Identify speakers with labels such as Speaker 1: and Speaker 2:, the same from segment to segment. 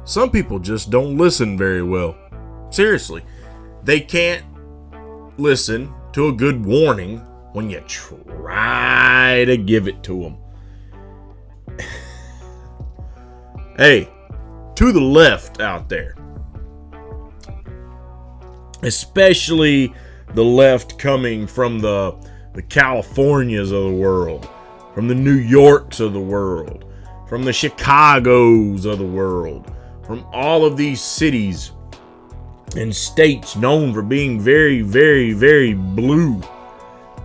Speaker 1: some people just don't listen very well. Seriously, they can't listen to a good warning when you try to give it to them. Hey, to the left out there, especially the left coming from the Californias of the world, from the New Yorks of the world, from the Chicagos of the world, from all of these cities and states known for being very, very, very blue.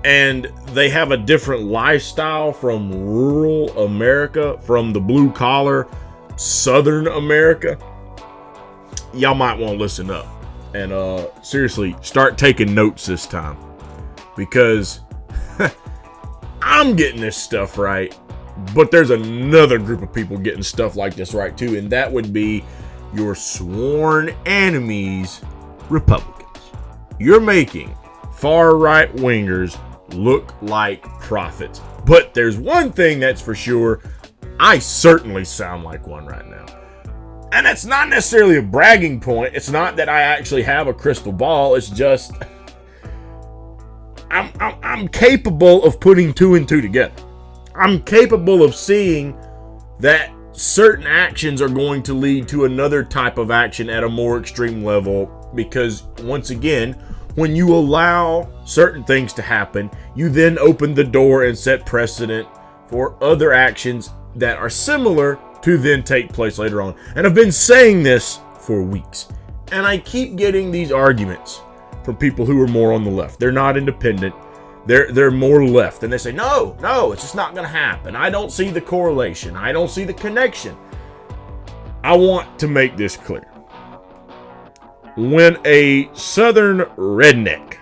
Speaker 1: And they have a different lifestyle from rural America, from the blue collar Southern America. Y'all might want to listen up and seriously start taking notes this time, because I'm getting this stuff right, but there's another group of people getting stuff like this right too, and that would be your sworn enemies, Republicans. You're making far right wingers look like prophets. But there's one thing that's for sure, I certainly sound like one right now. And that's not necessarily a bragging point. It's not that I actually have a crystal ball. It's just I'm capable of putting two and two together. I'm capable of seeing that certain actions are going to lead to another type of action at a more extreme level, because once again, when you allow certain things to happen, you then open the door and set precedent for other actions that are similar to then take place later on. And I've been saying this for weeks, and I keep getting these arguments from people who are more on the left. They're not independent. They're more left, and they say, no, it's just not going to happen. I don't see the correlation. I don't see the connection. I want to make this clear. When a Southern redneck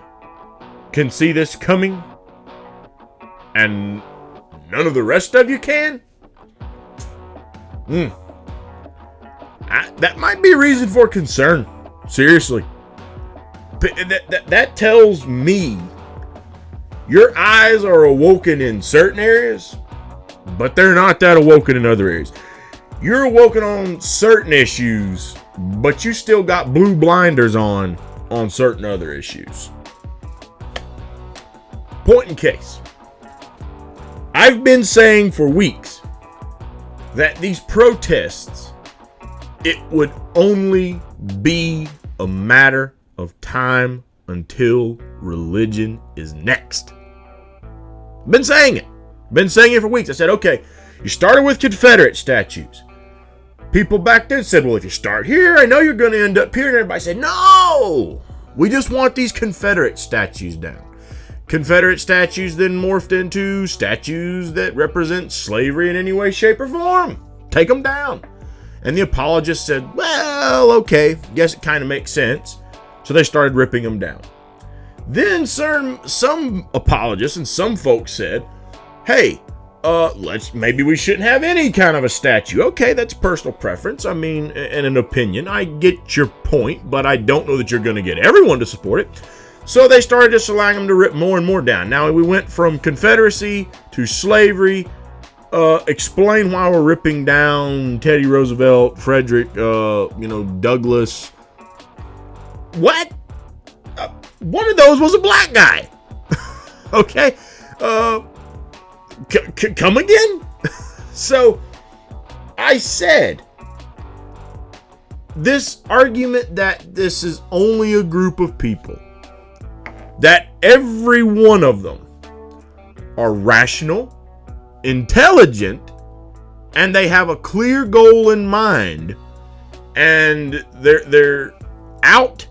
Speaker 1: can see this coming, and none of the rest of you can, that might be a reason for concern. Seriously. That tells me your eyes are awoken in certain areas, but they're not that awoken in other areas. You're awoken on certain issues, but you still got blue blinders on certain other issues. Point in case, I've been saying for weeks that these protests, it would only be a matter of time until religion is next. Been saying it for weeks. I said, okay, you started with Confederate statues. People back then said, well, if you start here, I know you're going to end up here. And everybody said, no, we just want these Confederate statues down. Confederate statues then morphed into statues that represent slavery in any way, shape, or form. Take them down. And the apologists said, well, okay, guess it kind of makes sense. So they started ripping them down. Then some apologists and some folks said, hey, maybe we shouldn't have any kind of a statue. Okay, that's personal preference. I mean, and an opinion. I get your point, but I don't know that you're going to get everyone to support it. So they started just allowing them to rip more and more down. Now we went from Confederacy to slavery. Explain why we're ripping down Teddy Roosevelt, Frederick, Douglass. What? One of those was a black guy. Okay. Come again? So I said this argument that this is only a group of people, that every one of them are rational, intelligent, and they have a clear goal in mind, and they're out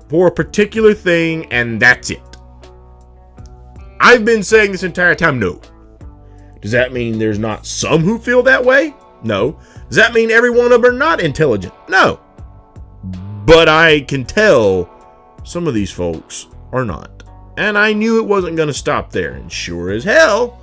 Speaker 1: for a particular thing, and that's it. I've been saying this entire time, no. Does that mean there's not some who feel that way? No. Does that mean every one of them are not intelligent? No. But I can tell some of these folks are not. And I knew it wasn't going to stop there. And sure as hell,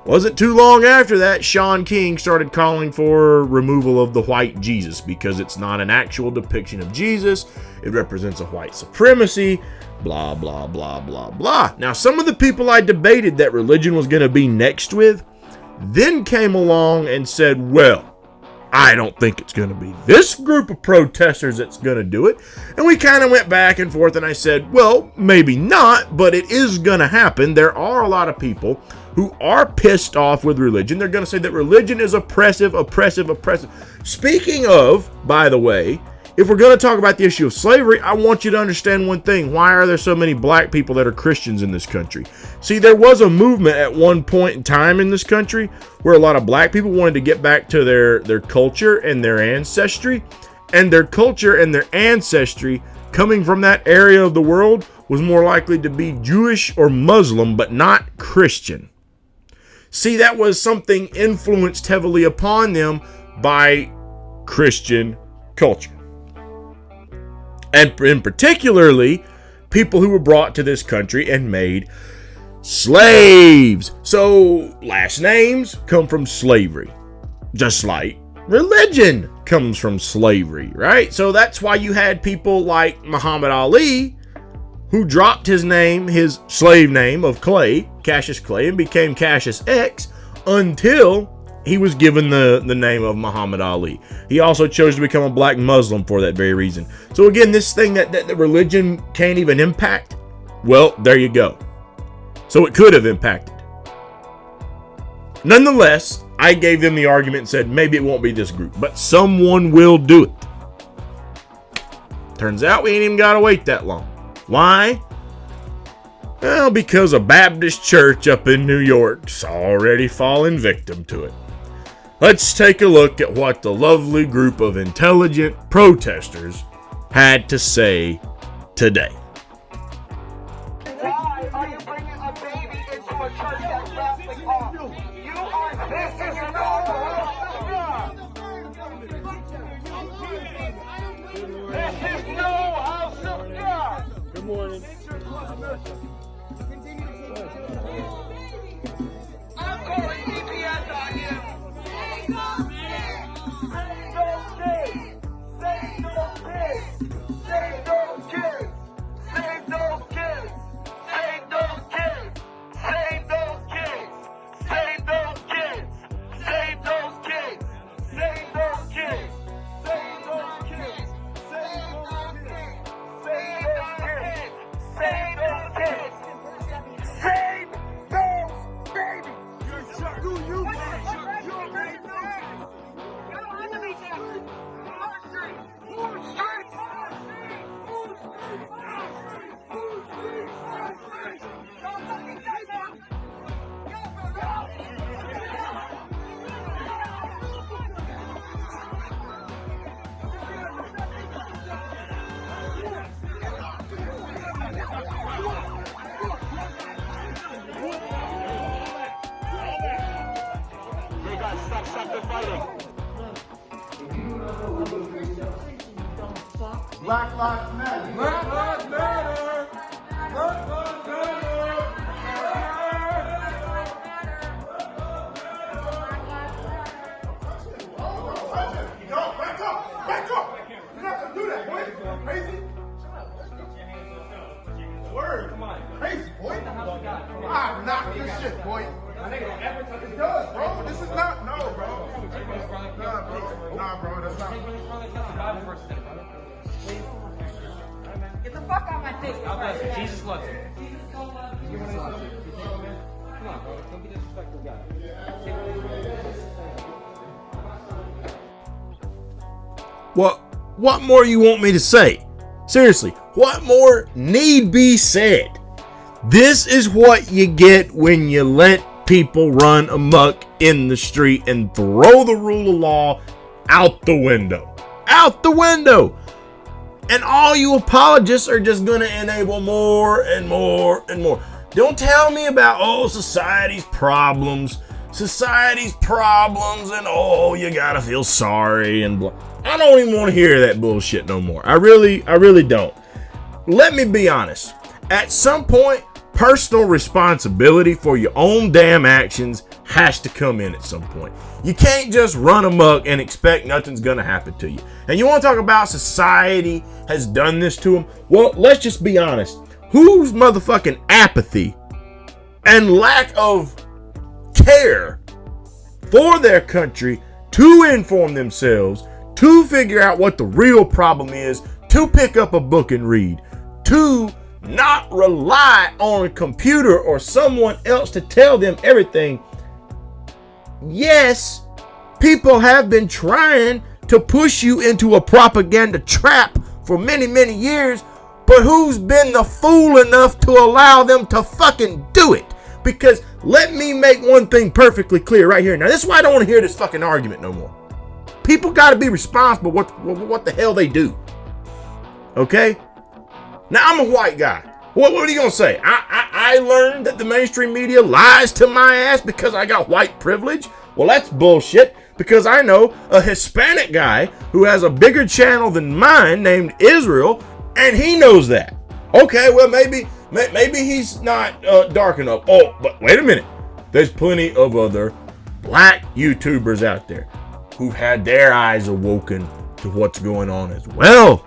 Speaker 1: wasn't too long after that, Sean King started calling for removal of the white Jesus, because it's not an actual depiction of Jesus. It represents a white supremacy. Blah, blah, blah, blah, blah. Now, some of the people I debated that religion was going to be next with then came along and said, well, I don't think it's going to be this group of protesters that's going to do it. And we kind of went back and forth, and I said, well, maybe not, but it is going to happen. There are a lot of people who are pissed off with religion. They're going to say that religion is oppressive. Speaking of, by the way, if we're going to talk about the issue of slavery, I want you to understand one thing. Why are there so many black people that are Christians in this country? See, there was a movement at one point in time in this country where a lot of black people wanted to get back to their culture and their ancestry. And their culture and their ancestry coming from that area of the world was more likely to be Jewish or Muslim, but not Christian. See, that was something influenced heavily upon them by Christian culture. And in particularly, people who were brought to this country and made slaves. So last names come from slavery, just like religion comes from slavery, right? So that's why you had people like Muhammad Ali, who dropped his name, his slave name of Clay, Cassius Clay, and became Cassius X until he was given the name of Muhammad Ali. He also chose to become a black Muslim for that very reason. So again, this thing that the religion can't even impact, well, there you go. So it could have impacted. Nonetheless, I gave them the argument and said, maybe it won't be this group, but someone will do it. Turns out we ain't even got to wait that long. Why? Well, because a Baptist church up in New York's already fallen victim to it. Let's take a look at what the lovely group of intelligent protesters had to say today.
Speaker 2: Why are you bringing a baby into a church that's Catholic off? You are this is no house of God. This is no house of God.
Speaker 3: Good morning.
Speaker 2: I'm calling DPS on you. Save those kids. Save those kids. Save those kids. Save those kids. Save those kids. Save those kids. Save those kids. Save those kids. Save those kids. Save those kids. Save those kids. Save those kids. Save those kids. Save those babies.
Speaker 4: Black Lives Matter. Black Lives Matter. Black Lives Matter. No, back up. Back up. You're not going to do that, boy. Crazy. Word. Come on. Crazy, boy. I knock this shit, boy. It does, bro. This is not. No, bro. Nah, bro. That's not.
Speaker 5: Get the fuck out of my face.
Speaker 3: Right. Jesus loves you. Jesus loves you. Come on, bro. Don't be disrespectful, guy.
Speaker 1: What more you want me to say? Seriously, what more need be said? This is what you get when you let people run amok in the street and throw the rule of law out the window. Out the window! And all you apologists are just going to enable more and more and more. Don't tell me about, society's problems, and you got to feel sorry and blah. I don't even want to hear that bullshit no more. I really don't. Let me be honest. At some point, personal responsibility for your own damn actions has to come in at some point. You can't just run amok and expect nothing's gonna happen to you. And you want to talk about society has done this to them? Well, let's just be honest. Whose motherfucking apathy and lack of care for their country to inform themselves, to figure out what the real problem is, to pick up a book and read, to not rely on a computer or someone else to tell them everything. Yes, people have been trying to push you into a propaganda trap for many, many years, but who's been the fool enough to allow them to fucking do it? Because let me make one thing perfectly clear right here. Now, this is why I don't want to hear this fucking argument no more. People got to be responsible what the hell they do. Okay? Now, I'm a white guy. What are you going to say? I learned that the mainstream media lies to my ass because I got white privilege? Well, that's bullshit, because I know a Hispanic guy who has a bigger channel than mine named Israel, and he knows that. Okay, well, maybe he's not dark enough. Oh, but wait a minute. There's plenty of other black YouTubers out there who've had their eyes awoken to what's going on as well.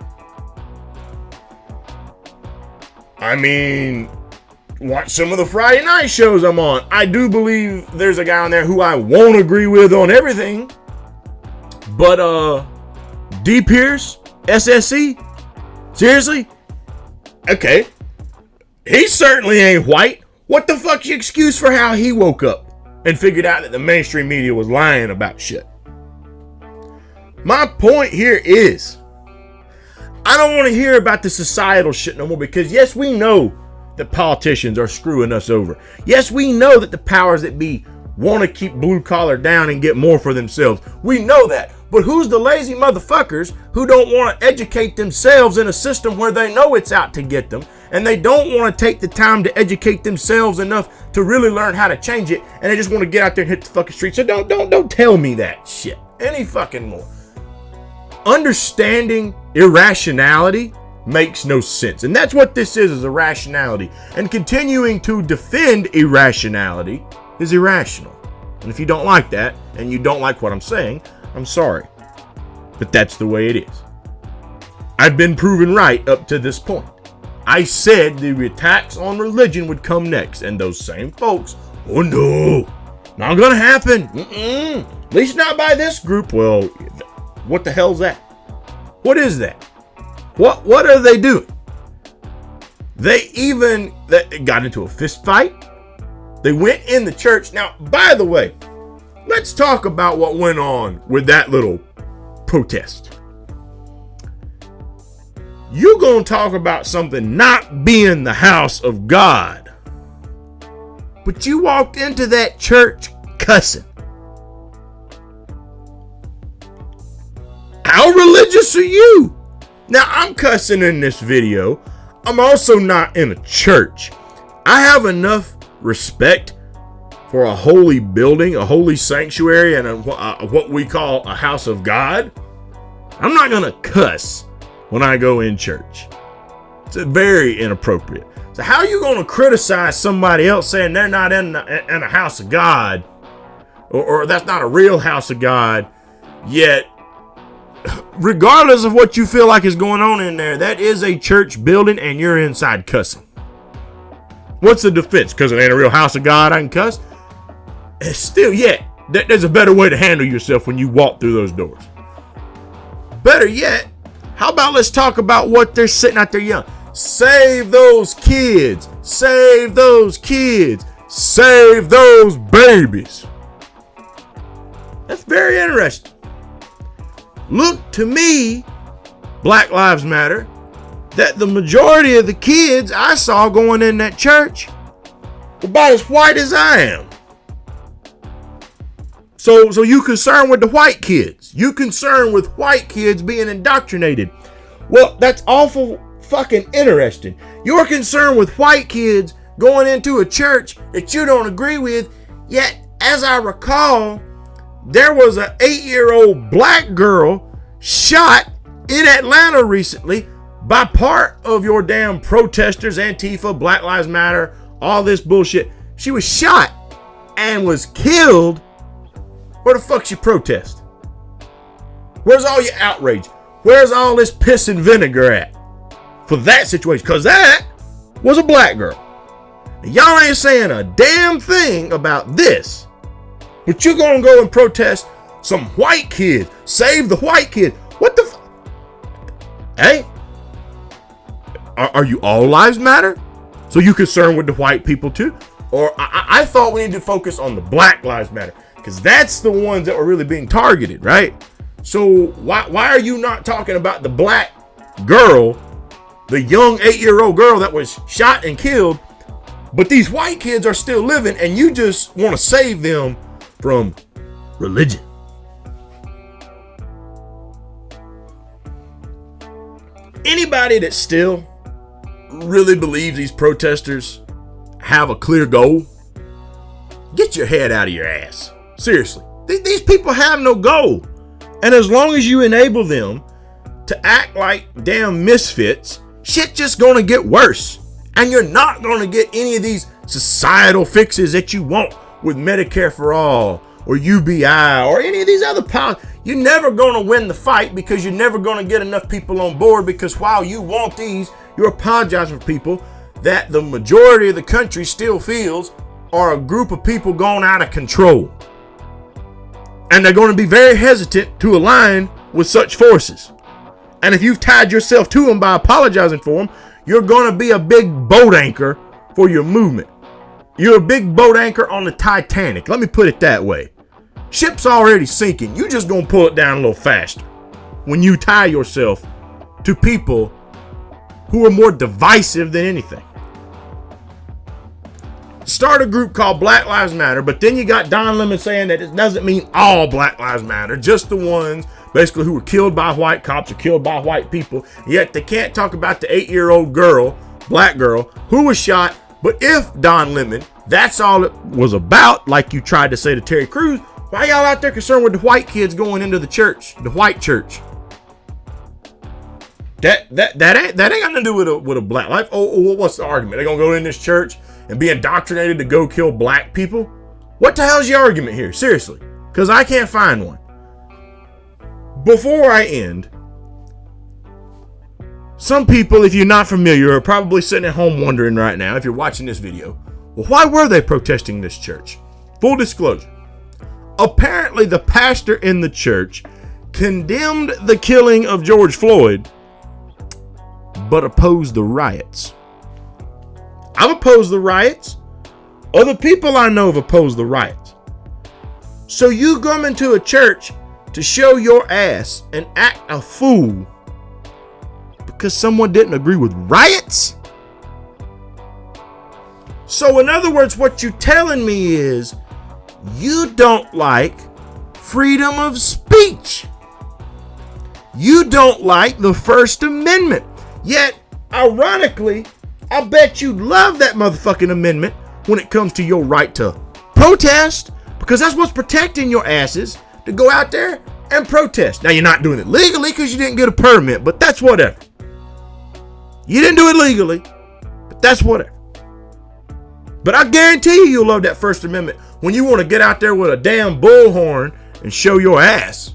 Speaker 1: I mean, watch some of the Friday night shows I'm on. I do believe there's a guy on there who I won't agree with on everything. But, D. Pierce, SSC, seriously? Okay. He certainly ain't white. What the fuck's your excuse for how he woke up and figured out that the mainstream media was lying about shit? My point here is, I don't want to hear about the societal shit no more, because yes, we know that politicians are screwing us over. Yes, we know that the powers that be want to keep blue collar down and get more for themselves. We know that. But who's the lazy motherfuckers who don't want to educate themselves in a system where they know it's out to get them, and they don't want to take the time to educate themselves enough to really learn how to change it, and they just want to get out there and hit the fucking street? So don't tell me that shit any fucking more. Understanding irrationality makes no sense. And that's what this is irrationality. And continuing to defend irrationality is irrational. And if you don't like that, and you don't like what I'm saying, I'm sorry. But that's the way it is. I've been proven right up to this point. I said the attacks on religion would come next. And those same folks, oh no, not gonna happen. At least not by this group. Well, what the hell's that? What is that? What are they doing? They got into a fist fight. They went in the church. Now, by the way, let's talk about what went on with that little protest. You're going to talk about something not being the house of God, but you walked into that church cussing. How religious are you? Now, I'm cussing in this video. I'm also not in a church. I have enough respect for a holy building, a holy sanctuary, and what we call a house of God. I'm not going to cuss when I go in church. It's very inappropriate. So how are you going to criticize somebody else saying they're not in a house of God, or that's not a real house of God, yet regardless of what you feel like is going on in there, that is a church building and you're inside cussing? What's the defense? Because it ain't a real house of God, I can cuss? It's still, there's a better way to handle yourself when you walk through those doors. Better yet, how about let's talk about what they're sitting out there yelling? Save those kids. Save those kids. Save those babies. That's very interesting. Look to me, Black Lives Matter, that the majority of the kids I saw going in that church were about as white as I am. So you concerned with the white kids. You concerned with white kids being indoctrinated. Well, that's awful fucking interesting. You're concerned with white kids going into a church that you don't agree with, yet, as I recall, there was an 8-year-old black girl shot in Atlanta recently by part of your damn protesters, Antifa, Black Lives Matter, all this bullshit. She was shot and was killed. Where the fuck's your protest? Where's all your outrage? Where's all this piss and vinegar at for that situation? Because that was a black girl. Y'all ain't saying a damn thing about this. But you're going to go and protest some white kids. Save the white kids. What the Hey, are you all lives matter? So you concerned with the white people too? Or I thought we need to focus on the black lives matter, because that's the ones that were really being targeted, right? So why are you not talking about the black girl, the young 8-year-old girl that was shot and killed, but these white kids are still living and you just want to save them from religion? Anybody that still really believes these protesters have a clear goal, get your head out of your ass. Seriously, these people have no goal. And as long as you enable them to act like damn misfits, shit just gonna get worse. And you're not gonna get any of these societal fixes that you want with Medicare for all or UBI or any of these other policies. You're never gonna win the fight, because you're never gonna get enough people on board, because while you want these, you're apologizing for people that the majority of the country still feels are a group of people gone out of control. And they're going to be very hesitant to align with such forces. And if you've tied yourself to them by apologizing for them, you're going to be a big boat anchor for your movement. You're a big boat anchor on the Titanic. Let me put it that way. Ship's already sinking. You just going to pull it down a little faster when you tie yourself to people who are more divisive than anything. Start a group called Black Lives Matter, but then you got Don Lemon saying that it doesn't mean all Black Lives Matter, just the ones basically who were killed by white cops or killed by white people. Yet they can't talk about the 8-year-old girl, black girl, who was shot. But if Don Lemon, that's all it was about, like you tried to say to Terry Crews, why y'all out there concerned with the white kids going into the church, the white church? That ain't got nothing to do with a black life. Oh, what's the argument? They're gonna go in this church and be indoctrinated to go kill black people? What the hell's your argument here? Seriously, because I can't find one. Before I end, some people, if you're not familiar, are probably sitting at home wondering right now, if you're watching this video, well, why were they protesting this church? Full disclosure. Apparently, the pastor in the church condemned the killing of George Floyd, but opposed the riots. I've opposed the riots. Other people I know have opposed the riots. So you come into a church to show your ass and act a fool because someone didn't agree with riots? So in other words, what you're telling me is you don't like freedom of speech. You don't like the First Amendment. Yet, ironically, I bet you love that motherfucking amendment when it comes to your right to protest, because that's what's protecting your asses to go out there and protest. Now, you're not doing it legally because you didn't get a permit, but that's whatever. You didn't do it legally, but that's whatever. But I guarantee you'll love that First Amendment when you want to get out there with a damn bullhorn and show your ass.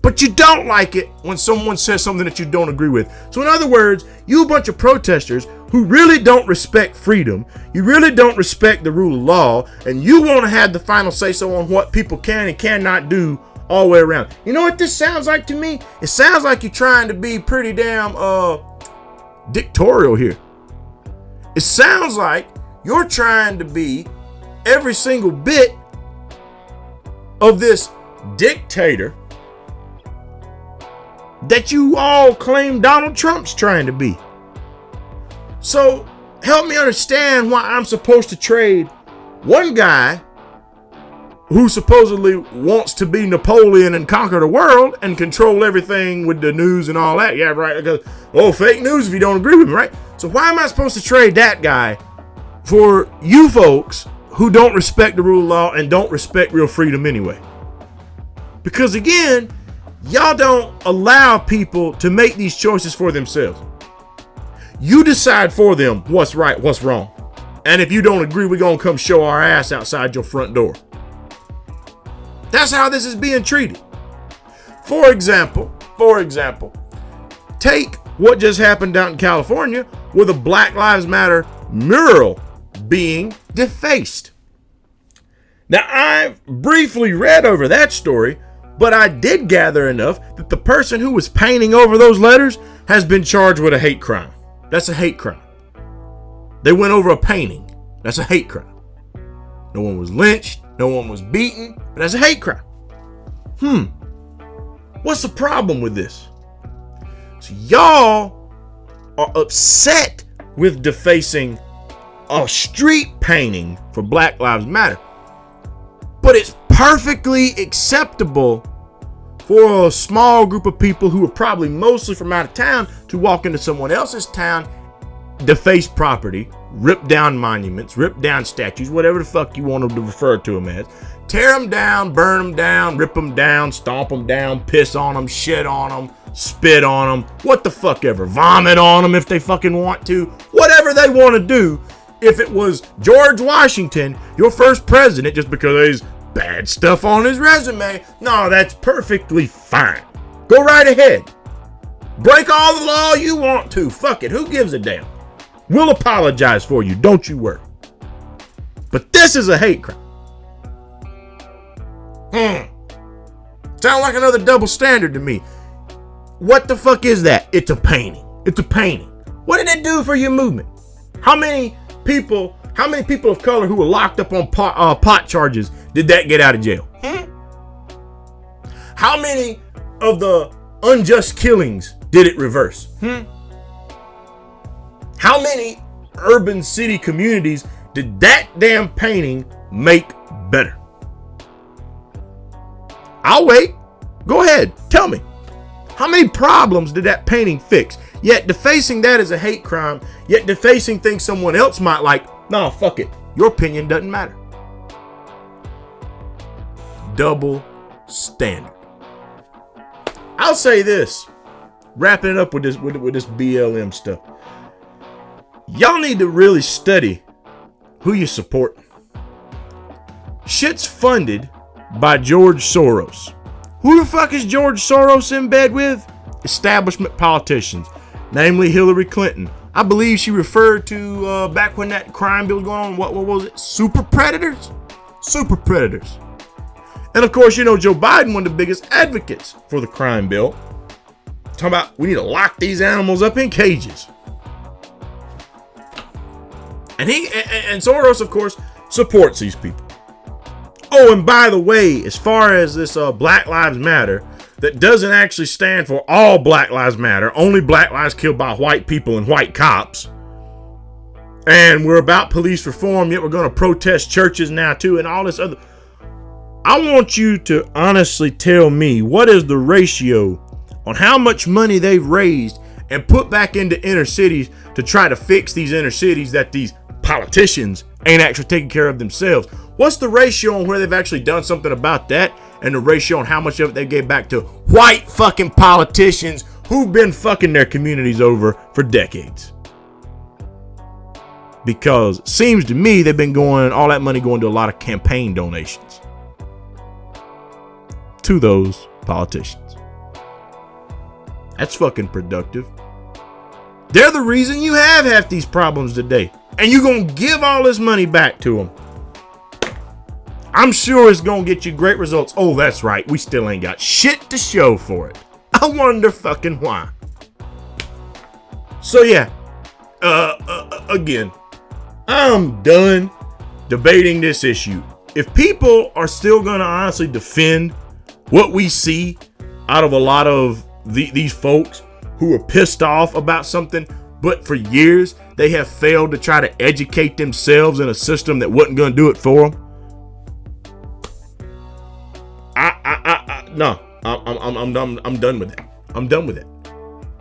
Speaker 1: But you don't like it when someone says something that you don't agree with. So in other words, you a bunch of protesters who really don't respect freedom, you really don't respect the rule of law, and you want to have the final say-so on what people can and cannot do all the way around. You know what this sounds like to me? It sounds like you're trying to be pretty damn dictatorial here. It sounds like you're trying to be every single bit of this dictator that you all claim Donald Trump's trying to be. So help me understand why I'm supposed to trade one guy who supposedly wants to be Napoleon and conquer the world and control everything with the news and all that. Yeah, right. Because, oh, fake news if you don't agree with me, right? So why am I supposed to trade that guy for you folks who don't respect the rule of law and don't respect real freedom anyway? Because again, y'all don't allow people to make these choices for themselves. You decide for them what's right, what's wrong. And if you don't agree, we're going to come show our ass outside your front door. That's how this is being treated. For example, take what just happened out in California with a Black Lives Matter mural being defaced. Now, I briefly read over that story, But I did gather enough that the person who was painting over those letters has been charged with a hate crime. That's a hate crime. They went over a painting. That's a hate crime. No one was lynched. No one was beaten. But that's a hate crime. What's the problem with this? So y'all are upset with defacing a street painting for Black Lives Matter. But it's perfectly acceptable for a small group of people who are probably mostly from out of town to walk into someone else's town, deface property, rip down monuments, rip down statues, whatever the fuck you want to refer to them as, tear them down, burn them down, rip them down, stomp them down, piss on them, shit on them, spit on them, what the fuck ever, vomit on them if they fucking want to, whatever they want to do. If it was George Washington, your first president, just because there's bad stuff on his resume, no, that's perfectly fine. Go right ahead. Break all the law you want to. Fuck it. Who gives a damn? We'll apologize for you. Don't you worry. But this is a hate crime. Sound like another double standard to me. What the fuck is that? It's a painting. It's a painting. What did it do for your movement? How many people of color who were locked up on pot charges did that get out of jail? How many of the unjust killings did it reverse? How many urban city communities did that damn painting make better? I'll wait. Go ahead. Tell me. How many problems did that painting fix? Yet defacing that is a hate crime. Yet defacing things someone else might like, no, fuck it. Your opinion doesn't matter. Double standard. I'll say this, wrapping it up with this BLM stuff. Y'all need to really study who you support. Shit's funded by George Soros. Who the fuck is George Soros in bed with? Establishment politicians, namely Hillary Clinton. I believe she referred to back when that crime bill was going on. What was it? Super predators? Super predators. And of course, you know, Joe Biden, one of the biggest advocates for the crime bill. Talking about we need to lock these animals up in cages. And Soros, of course, supports these people. Oh, and by the way, as far as this Black Lives Matter, that doesn't actually stand for all Black Lives Matter, only Black lives killed by white people and white cops. And we're about police reform, yet we're going to protest churches now too, and all this other. I want you to honestly tell me what is the ratio on how much money they've raised and put back into inner cities to try to fix these inner cities that these politicians ain't actually taking care of themselves. What's the ratio on where they've actually done something about that, and the ratio on how much of it they gave back to white fucking politicians who've been fucking their communities over for decades? Because it seems to me they've been all that money going to a lot of campaign donations to those politicians. That's fucking productive. They're the reason you have half these problems today. And you're going to give all this money back to them. I'm sure it's going to get you great results. Oh, that's right. We still ain't got shit to show for it. I wonder fucking why. So yeah, again, I'm done debating this issue. If people are still going to honestly defend what we see out of a lot of these folks who are pissed off about something, but for years they have failed to try to educate themselves in a system that wasn't going to do it for them. No, I'm done with it. I'm done with it.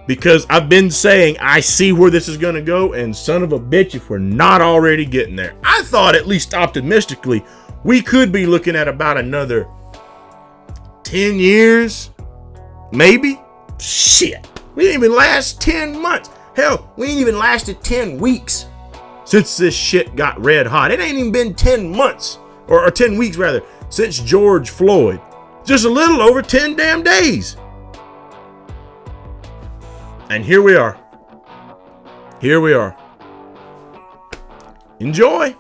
Speaker 1: Because I've been saying I see where this is going to go, and son of a bitch, if we're not already getting there. I thought, at least optimistically, we could be looking at about another 10 years, maybe. Shit, we didn't even last 10 months. Hell, we ain't even lasted 10 weeks since this shit got red hot. It ain't even been 10 months, or 10 weeks rather, since George Floyd. Just a little over 10 damn days. And here we are. Here we are. Enjoy.